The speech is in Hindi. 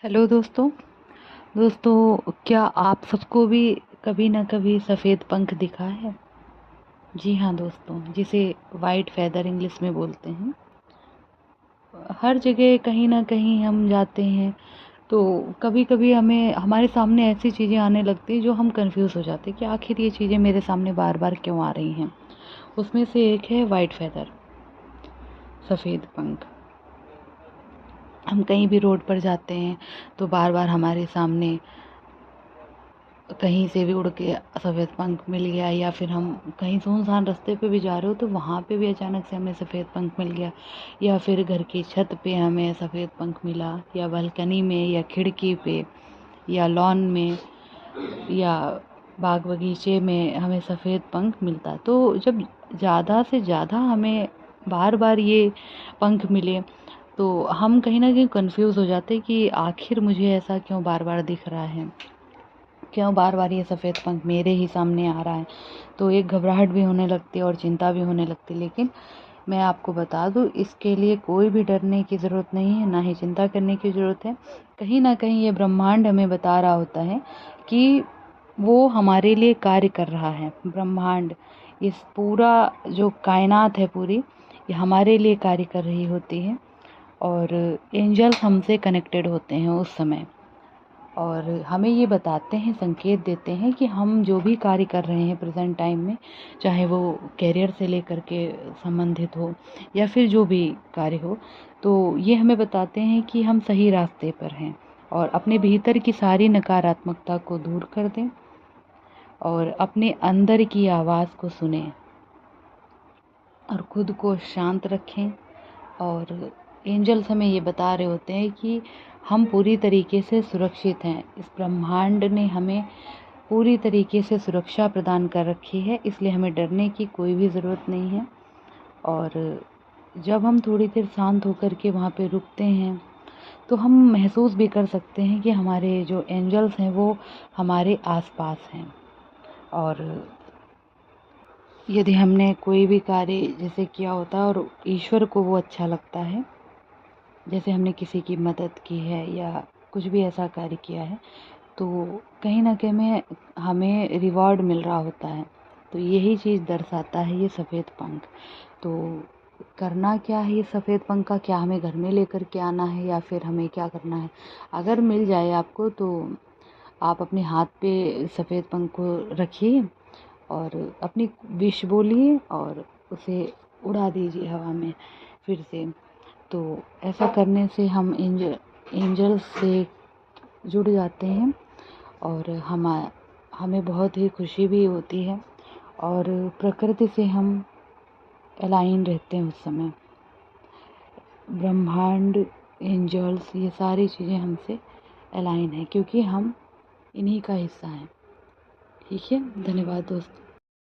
हेलो दोस्तों। क्या आप सबको भी कभी ना कभी सफ़ेद पंख दिखा है? जी हाँ दोस्तों, जिसे वाइट फैदर इंग्लिश में बोलते हैं। हर जगह कहीं ना कहीं हम जाते हैं तो कभी कभी हमें हमारे सामने ऐसी चीज़ें आने लगती हैं जो हम कंफ्यूज हो जाते हैं कि आखिर ये चीज़ें मेरे सामने बार बार क्यों आ रही हैं। उसमें से एक है वाइट फैदर, सफ़ेद पंख। हम कहीं भी रोड पर जाते हैं तो बार बार हमारे सामने कहीं से भी उड़ के सफ़ेद पंख मिल गया, या फिर हम कहीं सुनसान रास्ते पे भी जा रहे हो तो वहाँ पे भी अचानक से हमें सफ़ेद पंख मिल गया, या फिर घर की छत पे हमें सफ़ेद पंख मिला, या बालकनी में, या खिड़की पे, या लॉन में, या बाग बगीचे में हमें सफ़ेद पंख मिलता। तो जब ज़्यादा से ज़्यादा हमें बार बार ये पंख मिले तो हम कहीं ना कहीं कंफ्यूज हो जाते कि आखिर मुझे ऐसा क्यों बार बार दिख रहा है, क्यों बार बार ये सफ़ेद पंख मेरे ही सामने आ रहा है। तो एक घबराहट भी होने लगती है और चिंता भी होने लगती है। लेकिन मैं आपको बता दूं, इसके लिए कोई भी डरने की ज़रूरत नहीं है, ना ही चिंता करने की ज़रूरत है। कहीं ना कहीं ये ब्रह्मांड हमें बता रहा होता है कि वो हमारे लिए कार्य कर रहा है। ब्रह्मांड, इस पूरा जो कायनात है पूरी, ये हमारे लिए कार्य कर रही होती है। और एंजल्स हमसे कनेक्टेड होते हैं उस समय, और हमें ये बताते हैं, संकेत देते हैं कि हम जो भी कार्य कर रहे हैं प्रेजेंट टाइम में, चाहे वो करियर से लेकर के संबंधित हो या फिर जो भी कार्य हो, तो ये हमें बताते हैं कि हम सही रास्ते पर हैं। और अपने भीतर की सारी नकारात्मकता को दूर कर दें और अपने अंदर की आवाज़ को सुने और खुद को शांत रखें। और एंजल्स हमें ये बता रहे होते हैं कि हम पूरी तरीके से सुरक्षित हैं। इस ब्रह्मांड ने हमें पूरी तरीके से सुरक्षा प्रदान कर रखी है, इसलिए हमें डरने की कोई भी ज़रूरत नहीं है। और जब हम थोड़ी देर शांत होकर के वहाँ पे रुकते हैं तो हम महसूस भी कर सकते हैं कि हमारे जो एंजल्स हैं वो हमारे आसपास हैं। और यदि हमने कोई भी कार्य जैसे किया होता है और ईश्वर को वो अच्छा लगता है, जैसे हमने किसी की मदद की है या कुछ भी ऐसा कार्य किया है, तो कहीं ना कहीं में हमें रिवॉर्ड मिल रहा होता है। तो यही चीज़ दर्शाता है ये सफ़ेद पंख। तो करना क्या है ये सफ़ेद पंख का? क्या हमें घर में लेकर के आना है या फिर हमें क्या करना है? अगर मिल जाए आपको तो आप अपने हाथ पे सफ़ेद पंख को रखिए और अपनी विश बोलिए और उसे उड़ा दीजिए हवा में फिर से। तो ऐसा करने से हम एंजल्स से जुड़ जाते हैं और हमें बहुत ही खुशी भी होती है, और प्रकृति से हम अलाइन रहते हैं उस समय। ब्रह्मांड, एंजल्स, ये सारी चीज़ें हमसे अलाइन है क्योंकि हम इन्हीं का हिस्सा हैं। ठीक है, धन्यवाद दोस्तों।